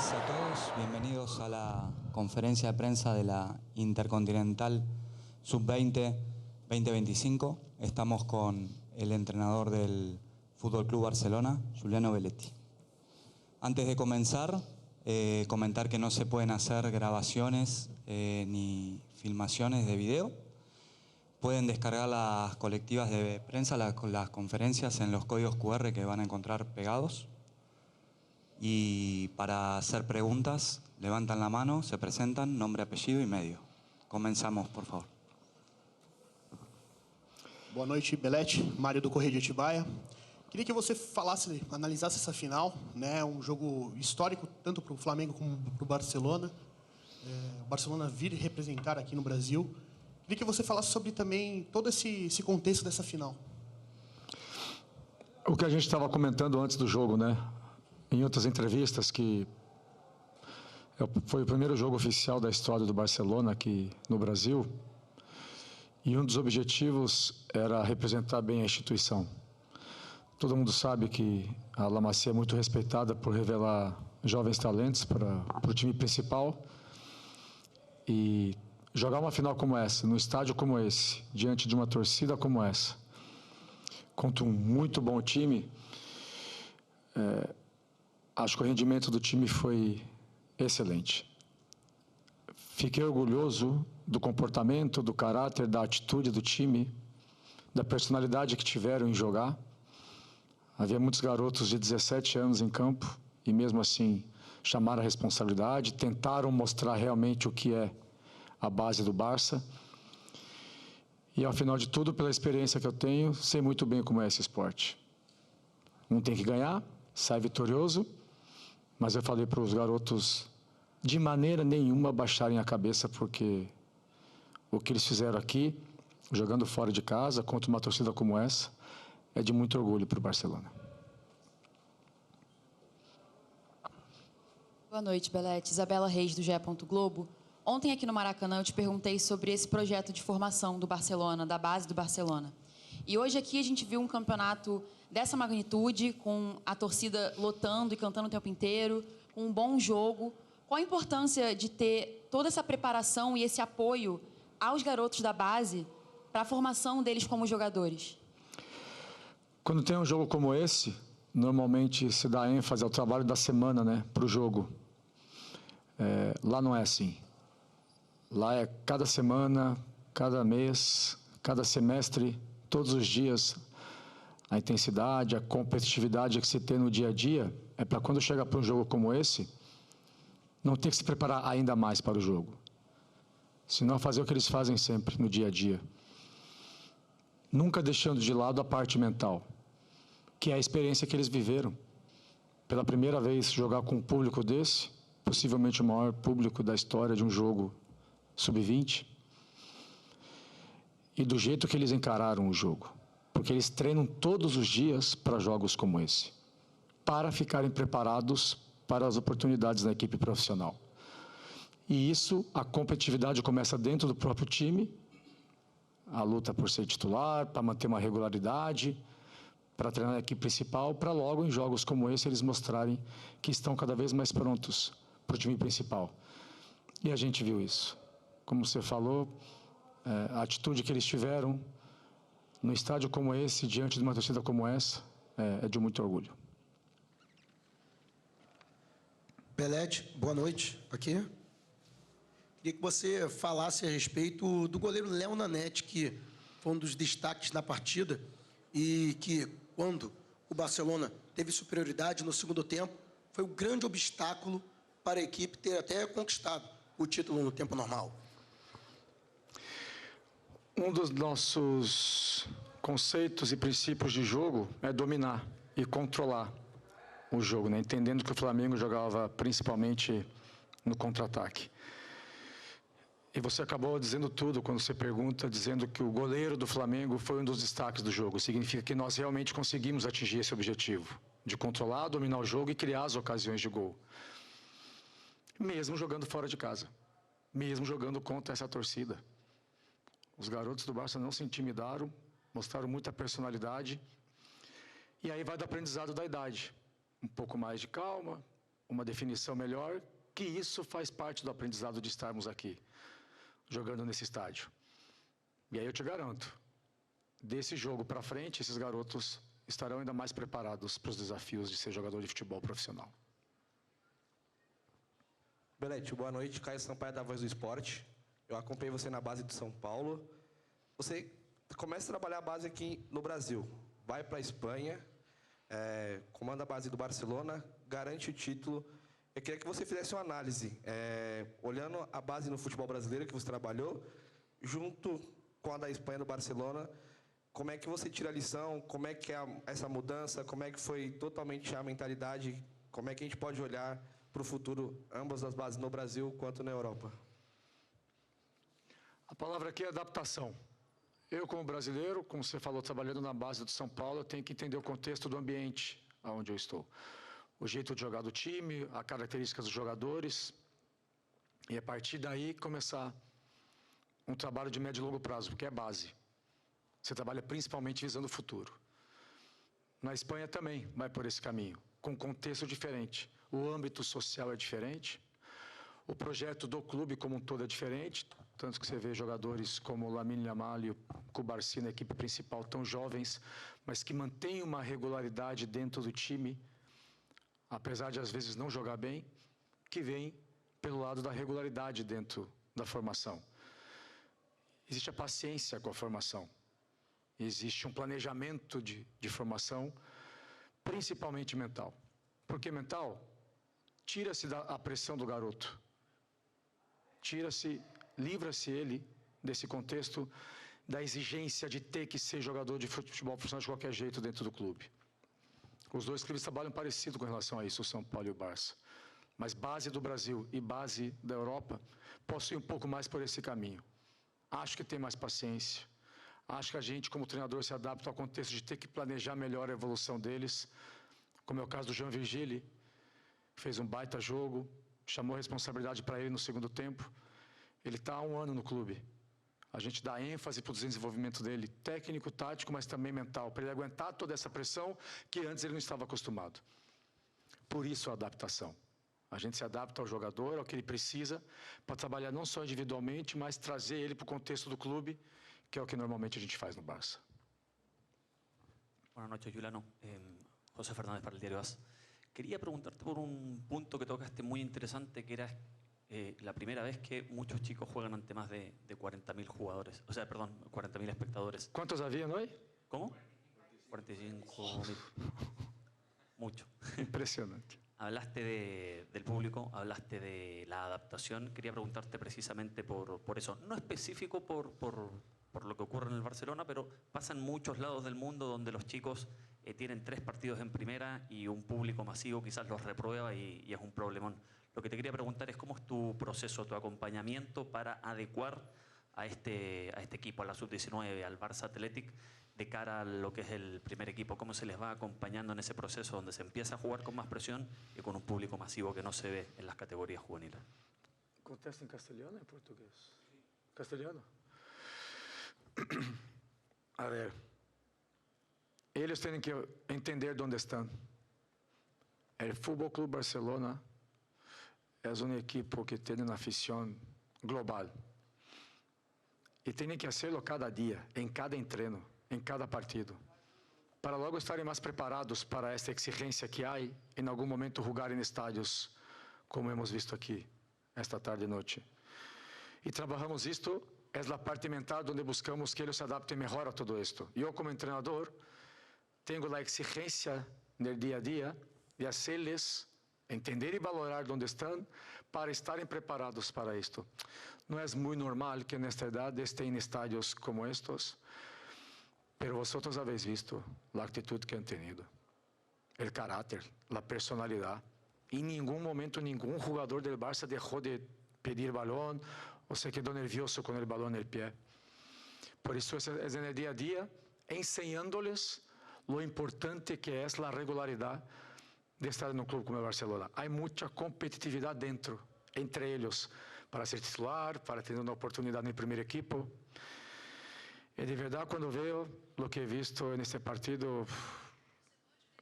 tardes a todos, bienvenidos a la conferencia de prensa de la Intercontinental Sub-20 2025. Estamos con el entrenador del Fútbol Club Barcelona, Giuliano Belletti. Antes de comenzar, comentar que no se pueden hacer grabaciones ni filmaciones de video. Pueden descargar las colectivas de prensa, las conferencias en los códigos QR que van a encontrar pegados. Y para hacer preguntas, levantan la mano, se presentan, nombre, apellido y medio. Comenzamos, por favor. Boa noite, Belletti, Mário do Correio de Atibaia. Queria que você falasse, analisasse essa final, né? Um jogo histórico, tanto para o Flamengo como para o Barcelona. O Barcelona vir representar aqui no Brasil. Queria que você falasse sobre também todo esse contexto dessa final. O que a gente estava comentando antes do jogo, né? Em outras entrevistas, que foi o primeiro jogo oficial da história do Barcelona aqui no Brasil, e um dos objetivos era representar bem a instituição. Todo mundo sabe que a La Masia é muito respeitada por revelar jovens talentos para o time principal, e jogar uma final como essa, num estádio como esse, diante de uma torcida como essa, contra um muito bom time, acho que o rendimento do time foi excelente. Fiquei orgulhoso do comportamento, do caráter, da atitude do time, da personalidade que tiveram em jogar. Havia muitos garotos de 17 anos em campo e, mesmo assim, chamaram a responsabilidade, tentaram mostrar realmente o que é a base do Barça. E, ao final de tudo, pela experiência que eu tenho, sei muito bem como é esse esporte. Um tem que ganhar, sai vitorioso, mas eu falei para os garotos de maneira nenhuma baixarem a cabeça, porque o que eles fizeram aqui, jogando fora de casa, contra uma torcida como essa, é de muito orgulho para o Barcelona. Boa noite, Belletti. Isabela Reis, do GE. Globo. Ontem aqui no Maracanã eu te perguntei sobre esse projeto de formação do Barcelona, da base do Barcelona. E hoje aqui a gente viu um campeonato dessa magnitude, com a torcida lotando e cantando o tempo inteiro, com um bom jogo. Qual a importância de ter toda essa preparação e esse apoio aos garotos da base para a formação deles como jogadores? Quando tem um jogo como esse, normalmente se dá ênfase ao trabalho da semana, né, para o jogo. Lá não é assim. Lá é cada semana, cada mês, cada semestre, todos os dias. A intensidade, a competitividade que se tem no dia a dia é para quando chega para um jogo como esse, não ter que se preparar ainda mais para o jogo. Senão fazer o que eles fazem sempre no dia a dia. Nunca deixando de lado a parte mental, que é a experiência que eles viveram. Pela primeira vez jogar com um público desse, possivelmente o maior público da história de um jogo sub-20, e do jeito que eles encararam o jogo. Porque eles treinam todos os dias para jogos como esse, para ficarem preparados para as oportunidades na equipe profissional. E isso, a competitividade começa dentro do próprio time, a luta por ser titular, para manter uma regularidade, para treinar a equipe principal, para logo em jogos como esse eles mostrarem que estão cada vez mais prontos para o time principal. E a gente viu isso. Como você falou, a atitude que eles tiveram no estádio como esse, diante de uma torcida como essa, é de muito orgulho. Belletti, boa noite. Aqui. Queria que você falasse a respeito do goleiro Léo Nanete, que foi um dos destaques na partida e que, quando o Barcelona teve superioridade no segundo tempo, foi um grande obstáculo para a equipe ter até conquistado o título no tempo normal. Um dos nossos conceitos e princípios de jogo é dominar e controlar o jogo, né? Entendendo que o Flamengo jogava principalmente no contra-ataque. E você acabou dizendo tudo quando você pergunta, dizendo que o goleiro do Flamengo foi um dos destaques do jogo. Significa que nós realmente conseguimos atingir esse objetivo, de controlar, dominar o jogo e criar as ocasiões de gol. Mesmo jogando fora de casa, mesmo jogando contra essa torcida. Os garotos do Barça não se intimidaram, mostraram muita personalidade. E aí vai do aprendizado da idade. Um pouco mais de calma, uma definição melhor, que isso faz parte do aprendizado de estarmos aqui, jogando nesse estádio. E aí eu te garanto, desse jogo para frente, esses garotos estarão ainda mais preparados para os desafios de ser jogador de futebol profissional. Belete, boa noite. Caio Sampaio, da Voz do Esporte. Eu acompanhei você na base de São Paulo. Você começa a trabalhar a base aqui no Brasil, vai para a Espanha, comanda a base do Barcelona, garante o título. Eu queria que você fizesse uma análise, olhando a base no futebol brasileiro que você trabalhou, junto com a da Espanha, do Barcelona, como é que você tira a lição, como é que é essa mudança, como é que foi totalmente a mentalidade, como é que a gente pode olhar para o futuro, ambas as bases no Brasil quanto na Europa? A palavra aqui é adaptação. Eu, como brasileiro, como você falou, trabalhando na base do São Paulo, eu tenho que entender o contexto do ambiente onde eu estou. O jeito de jogar do time, as características dos jogadores, e a partir daí começar um trabalho de médio e longo prazo, porque é base. Você trabalha principalmente visando o futuro. Na Espanha também vai por esse caminho, com um contexto diferente. O âmbito social é diferente, o projeto do clube como um todo é diferente, tanto que você vê jogadores como o Lamine Yamal e o Cubarsí na equipe principal, tão jovens, mas que mantêm uma regularidade dentro do time, apesar de às vezes não jogar bem, que vem pelo lado da regularidade dentro da formação. Existe a paciência com a formação, existe um planejamento de formação, principalmente mental. Por que mental? Tira-se a pressão do garoto, livra-se ele desse contexto da exigência de ter que ser jogador de futebol profissional de qualquer jeito dentro do clube. Os dois clubes trabalham parecido com relação a isso, o São Paulo e o Barça. Mas base do Brasil e base da Europa possuem um pouco mais por esse caminho. Acho que tem mais paciência. Acho que a gente, como treinador, se adapta ao contexto de ter que planejar melhor a evolução deles. Como é o caso do João Virgili, fez um baita jogo, chamou a responsabilidade para ele no segundo tempo. Ele está há 1 ano no clube. A gente dá ênfase para o desenvolvimento dele, técnico, tático, mas também mental, para ele aguentar toda essa pressão que antes ele não estava acostumado. Por isso a adaptação. A gente se adapta ao jogador, ao que ele precisa, para trabalhar não só individualmente, mas trazer ele para o contexto do clube, que é o que normalmente a gente faz no Barça. Buenas noches, Juliano. José Fernández para el diario AS. Quería preguntarte por un punto que tocaste muy interesante, que era la primera vez que muchos chicos juegan ante más de 40.000 jugadores. O sea, perdón, 40.000 espectadores. ¿Cuántos habían hoy? ¿Cómo? 45.000. Mucho. Impresionante. Hablaste del público, hablaste de la adaptación. Quería preguntarte precisamente por eso. No específico por lo que ocurre en el Barcelona, pero pasa en muchos lados del mundo donde los chicos tienen 3 partidos en primera y un público masivo quizás los reprueba y es un problemón. Lo que te quería preguntar es cómo es tu proceso, tu acompañamiento para adecuar a este equipo, a la Sub-19, al Barça Athletic, de cara a lo que es el primer equipo. ¿Cómo se les va acompañando en ese proceso donde se empieza a jugar con más presión y con un público masivo que no se ve en las categorías juveniles? ¿Contesta en castellano o en portugués? Castellano. A ver, eles têm que entender onde estão. O Fútbol Club Barcelona é um equipo que tem uma afição global e tem que fazê-lo cada dia, em cada entreno, em cada partido, para logo estarem mais preparados para esta exigência que há e em algum momento jogar em estádios, como hemos visto aqui esta tarde e noite. E trabalhamos isto. É a parte mental onde buscamos que eles se adaptem melhor a todo isto. Eu, como treinador, tenho a exigência no dia a dia de fazê-los entender e valorar onde estão para estarem preparados para isto. Não é muito normal que nesta idade estejam em estádios como estes, mas vocês habéis visto a atitude que han tenido, o caráter, a personalidade. Em nenhum momento, nenhum jogador do Barça deixou de pedir balão ou se quedou nervioso com o balão no pé. Por isso, é no dia a dia, ensinando-lhes o importante que é a regularidade de estar no clube como o Barcelona. Há muita competitividade dentro, entre eles, para ser titular, para ter uma oportunidade no primeiro equipo. E de verdade, quando vejo o que he visto neste partido,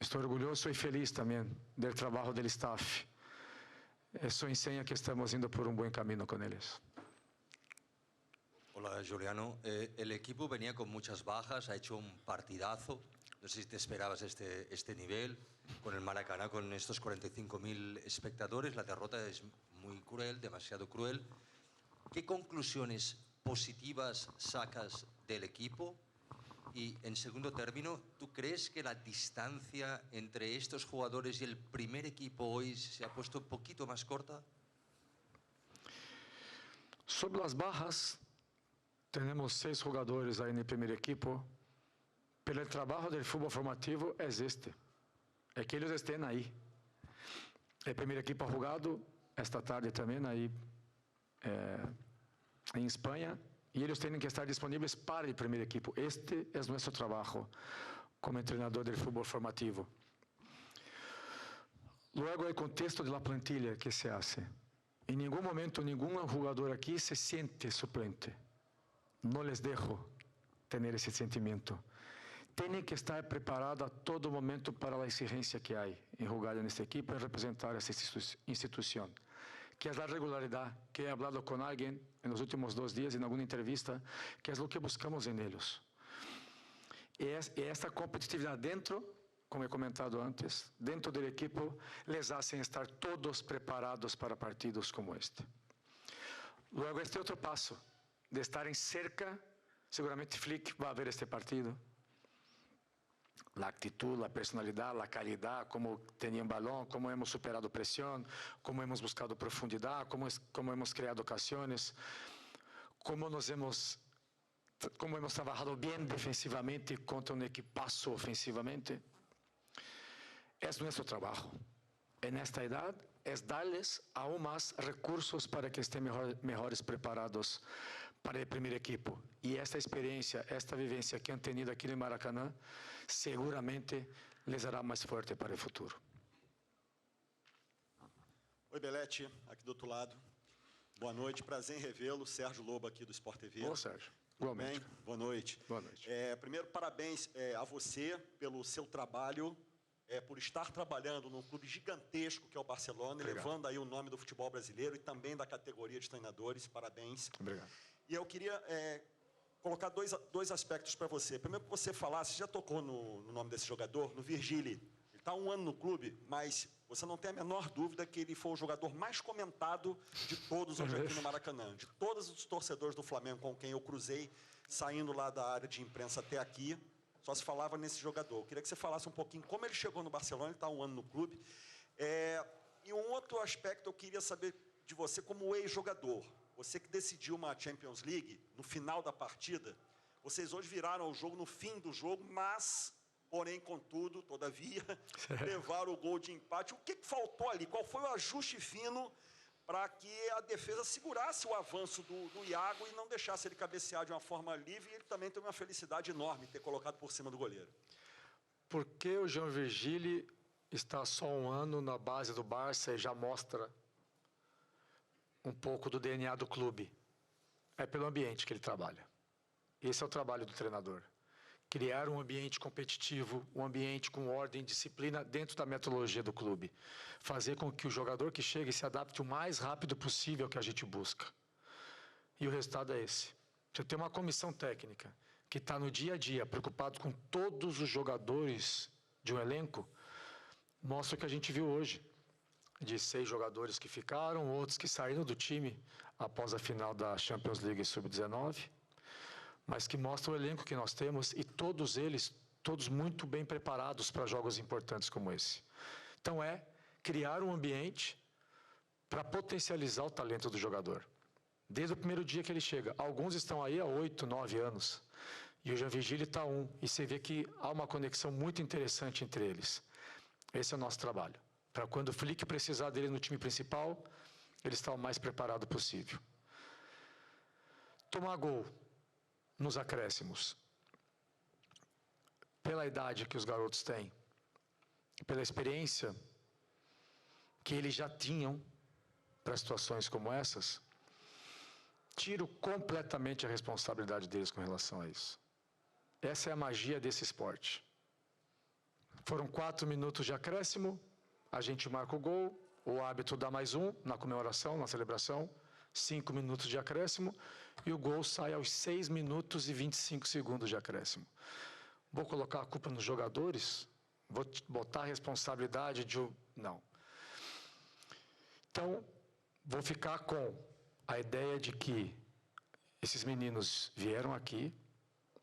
estou orgulhoso e feliz também do trabalho do staff, Isso ensina que estamos indo por um bom caminho com eles. Hola, Juliano. El equipo venía con muchas bajas, ha hecho un partidazo. No sé si te esperabas este nivel, con el Maracaná, con estos 45.000 espectadores. La derrota es muy cruel, demasiado cruel. ¿Qué conclusiones positivas sacas del equipo? Y, en segundo término, ¿tú crees que la distancia entre estos jugadores y el primer equipo hoy se ha puesto un poquito más corta? Sobre as barras, temos 6 jogadores aí no primeiro equipo. Pelo trabalho do futebol formativo é este. É que eles estejam aí. O primeiro equipo ha jogado esta tarde também aí em Espanha. E eles têm que estar disponíveis para o primeiro equipo. Este é nosso trabalho como treinador do futebol formativo. Luego, o contexto da plantilha que se hace. Em nenhum momento, nenhum jogador aqui se sente suplente. Não les dejo ter esse sentimento. Tem que estar preparado a todo momento para a exigência que há em jogar nesta equipe e representar essa instituição. Que é a regularidade, que he hablado com alguém nos últimos 2 dias, em alguma entrevista, que é o que buscamos em eles. E esta competitividade dentro, como he comentado antes, dentro do equipo, les hacen estar todos preparados para partidos como este. Luego, este outro passo, de estarem cerca, seguramente Flick vai ver este partido. A atitude, a personalidade, a qualidade, como tinham balão, como hemos superado pressão, como hemos buscado profundidade, como hemos criado ocasiões, como hemos trabalhado bem defensivamente contra um equipaço ofensivamente. É nosso trabalho. Nesta idade, é dar-lhes aún mais recursos para que estejam melhores preparados para o primeiro equipo. E esta experiência, esta vivência que han tenido aqui no Maracanã, seguramente les hará mais forte para o futuro. Oi, Belete, aqui do outro lado. Boa noite, prazer em revê-lo. Sérgio Lobo aqui do Sport TV. Ô, Sérgio. Igualmente. Bem? Boa noite. Boa noite. Primeiro, parabéns a você pelo seu trabalho, por estar trabalhando num clube gigantesco que é o Barcelona, Obrigado. levando aí o nome do futebol brasileiro e também da categoria de treinadores. Parabéns. Obrigado. E eu queria colocar dois aspectos para você. Primeiro, que você falasse, você já tocou no nome desse jogador, no Virgili. Ele está há 1 ano no clube, mas você não tem a menor dúvida que ele foi o jogador mais comentado de todos hoje aqui no Maracanã. De todos os torcedores do Flamengo com quem eu cruzei, saindo lá da área de imprensa até aqui, só se falava nesse jogador. Eu queria que você falasse um pouquinho como ele chegou no Barcelona, ele está há 1 ano no clube. E um outro aspecto eu queria saber de você como ex-jogador. Você que decidiu uma Champions League no final da partida, vocês hoje viraram o jogo no fim do jogo, mas, porém, contudo, todavia, levaram o gol de empate. O que faltou ali? Qual foi o ajuste fino para que a defesa segurasse o avanço do Iago e não deixasse ele cabecear de uma forma livre? E ele também teve uma felicidade enorme ter colocado por cima do goleiro. Por que o João Virgili está só 1 ano na base do Barça e já mostra um pouco do DNA do clube? É pelo ambiente que ele trabalha. Esse é o trabalho do treinador. Criar um ambiente competitivo, um ambiente com ordem e disciplina dentro da metodologia do clube. Fazer com que o jogador que chegue se adapte o mais rápido possível ao que a gente busca. E o resultado é esse. Você tem uma comissão técnica que está no dia a dia, preocupado com todos os jogadores de um elenco, mostra o que a gente viu hoje. De 6 jogadores que ficaram, outros que saíram do time após a final da Champions League Sub-19, mas que mostra o elenco que nós temos e todos eles, todos muito bem preparados para jogos importantes como esse. Então criar um ambiente para potencializar o talento do jogador. Desde o primeiro dia que ele chega. Alguns estão aí há 8, 9 anos. E o João Virgili está 1. E você vê que há uma conexão muito interessante entre eles. Esse é o nosso trabalho. Para quando o Flick precisar dele no time principal, ele está o mais preparado possível. Tomar gol nos acréscimos. Pela idade que os garotos têm, pela experiência que eles já tinham para situações como essas, tiro completamente a responsabilidade deles com relação a isso. Essa é a magia desse esporte. Foram 4 minutos de acréscimo, a gente marca o gol, O árbitro dá mais um na comemoração, na celebração, 5 minutos de acréscimo, e o gol sai aos 6 minutos e 25 segundos de acréscimo. Vou colocar a culpa nos jogadores? Vou botar a responsabilidade de... Não. Então, vou ficar com a ideia de que esses meninos vieram aqui,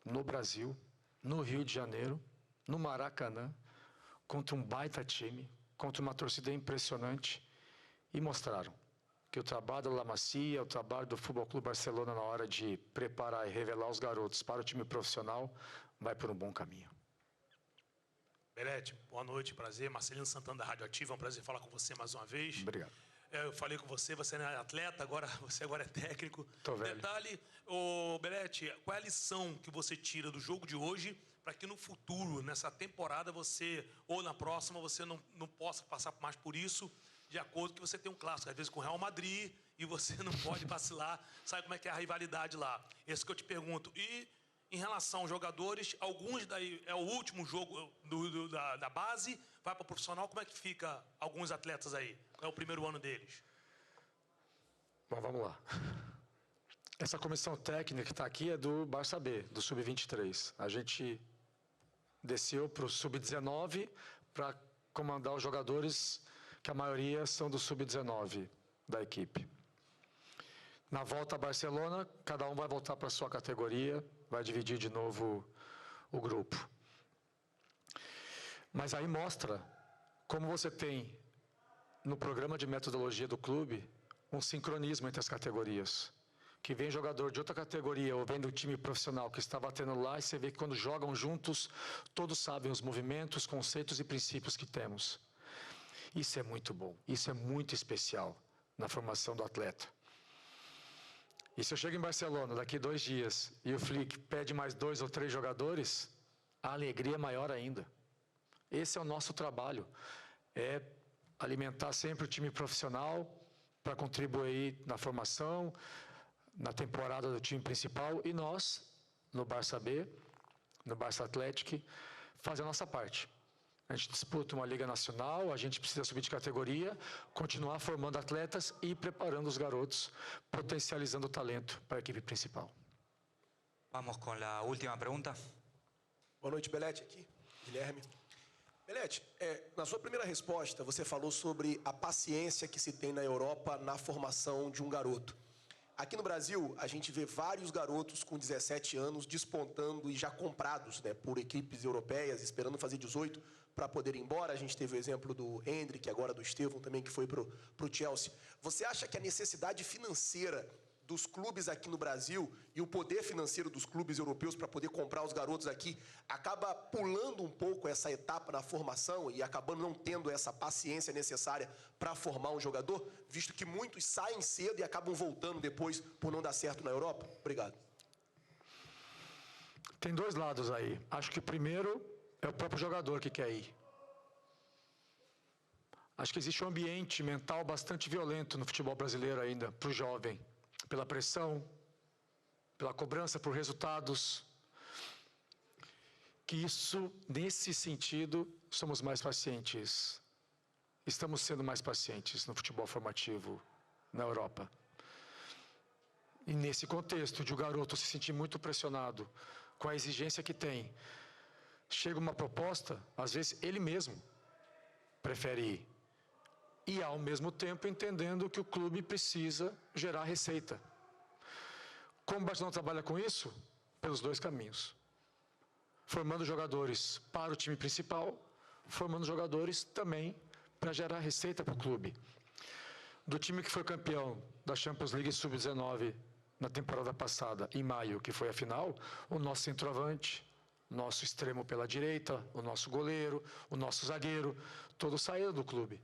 no Brasil, no Rio de Janeiro, no Maracanã, contra um baita time, contra uma torcida impressionante, e mostraram que o trabalho da La Masia, o trabalho do Futebol Clube Barcelona na hora de preparar e revelar os garotos para o time profissional, vai por um bom caminho. Belete, boa noite, prazer. Marcelino Santana da Rádio Ativa, é um prazer falar com você mais uma vez. Obrigado. Eu falei com você, você não é atleta, você agora é técnico. Tô velho. Detalhe, Belete, qual é a lição que você tira do jogo de hoje para que no futuro, nessa temporada, você, ou na próxima, você não possa passar mais por isso, de acordo que você tem um clássico, às vezes com o Real Madrid, e você não pode vacilar, sabe como é que é a rivalidade lá. Esse que eu te pergunto. E em relação aos jogadores, alguns daí é o último jogo da base, vai para o profissional, como é que fica alguns atletas aí? É o primeiro ano deles. Bom, vamos lá. Essa comissão técnica que está aqui é do Barça B, do Sub-23. A gente desceu para o Sub-19 para comandar os jogadores, que a maioria são do Sub-19 da equipe. Na volta a Barcelona, cada um vai voltar para a sua categoria, vai dividir de novo o grupo. Mas aí mostra como você tem, no programa de metodologia do clube, um sincronismo entre as categorias. Que vem jogador de outra categoria ou vem do time profissional que está batendo lá, e você vê que quando jogam juntos, todos sabem os movimentos, conceitos e princípios que temos. Isso é muito bom, isso é muito especial na formação do atleta. E se eu chego em Barcelona daqui 2 dias e o Flick pede mais 2 ou 3 jogadores, a alegria é maior ainda. Esse é o nosso trabalho, é alimentar sempre o time profissional para contribuir na formação, na temporada do time principal, e nós, no Barça B, no Barça Atlético, fazer a nossa parte. A gente disputa uma Liga Nacional, a gente precisa subir de categoria, continuar formando atletas e preparando os garotos, potencializando o talento para a equipe principal. Vamos com a última pergunta. Boa noite, Belete, aqui, Guilherme. Belete, na sua primeira resposta, você falou sobre a paciência que se tem na Europa na formação de um garoto. Aqui no Brasil, a gente vê vários garotos com 17 anos despontando e já comprados, né, por equipes europeias, esperando fazer 18 para poder ir embora. A gente teve o exemplo do Hendrick, agora do Estevão também, que foi para o Chelsea. Você acha que a necessidade financeira dos clubes aqui no Brasil e o poder financeiro dos clubes europeus para poder comprar os garotos aqui acaba pulando um pouco essa etapa na formação e acabando não tendo essa paciência necessária para formar um jogador, visto que muitos saem cedo e acabam voltando depois por não dar certo na Europa? Obrigado. Tem 2 lados aí. Acho que o primeiro é o próprio jogador que quer ir. Acho que existe um ambiente mental bastante violento no futebol brasileiro ainda, para o jovem. Pela pressão, pela cobrança por resultados, que isso, nesse sentido, somos mais pacientes. Estamos sendo mais pacientes no futebol formativo na Europa. E nesse contexto de o garoto se sentir muito pressionado com a exigência que tem, chega uma proposta, às vezes ele mesmo prefere ir. E, ao mesmo tempo, entendendo que o clube precisa gerar receita. Como o Barcelona trabalha com isso? Pelos 2 caminhos. Formando jogadores para o time principal, formando jogadores também para gerar receita para o clube. Do time que foi campeão da Champions League Sub-19 na temporada passada, em maio, que foi a final, o nosso centroavante, nosso extremo pela direita, o nosso goleiro, o nosso zagueiro, todos saíram do clube.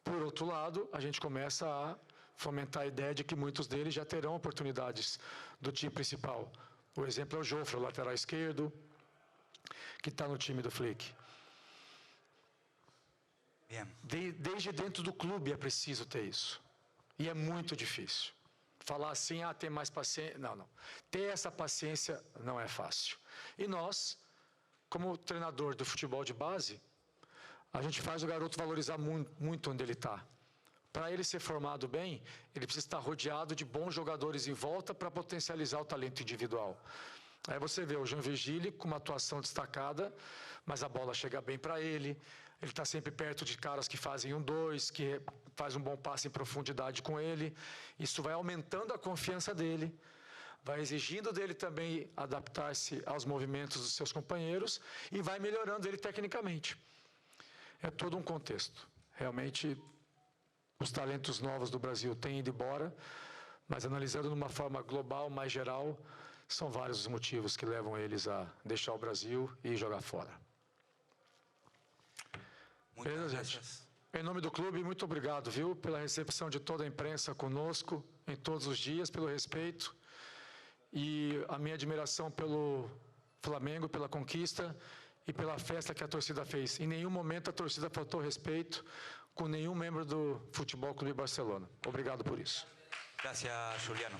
Por outro lado, a gente começa a fomentar a ideia de que muitos deles já terão oportunidades do time principal. O exemplo é o Jofre, o lateral esquerdo, que está no time do Flick. Desde dentro do clube é preciso ter isso. E é muito difícil. Falar assim, ter mais paciência... Não. Ter essa paciência não é fácil. E nós, como treinador do futebol de base, a gente faz o garoto valorizar muito onde ele está. Para ele ser formado bem, ele precisa estar rodeado de bons jogadores em volta para potencializar o talento individual. Aí você vê o Jean Virgile com uma atuação destacada, mas a bola chega bem para ele está sempre perto de caras que fazem 1-2, que faz um bom passe em profundidade com ele. Isso vai aumentando a confiança dele, vai exigindo dele também adaptar-se aos movimentos dos seus companheiros e vai melhorando ele tecnicamente. É todo um contexto. Realmente, os talentos novos do Brasil têm ido embora, mas analisando de uma forma global, mais geral, são vários os motivos que levam eles a deixar o Brasil e jogar fora. Beleza, gente? Em nome do clube, muito obrigado, viu, pela recepção de toda a imprensa conosco, em todos os dias, pelo respeito e a minha admiração pelo Flamengo, pela conquista e pela festa que a torcida fez. Em nenhum momento a torcida faltou respeito com nenhum membro do Futebol Clube Barcelona. Obrigado por isso. Gracias, Juliano.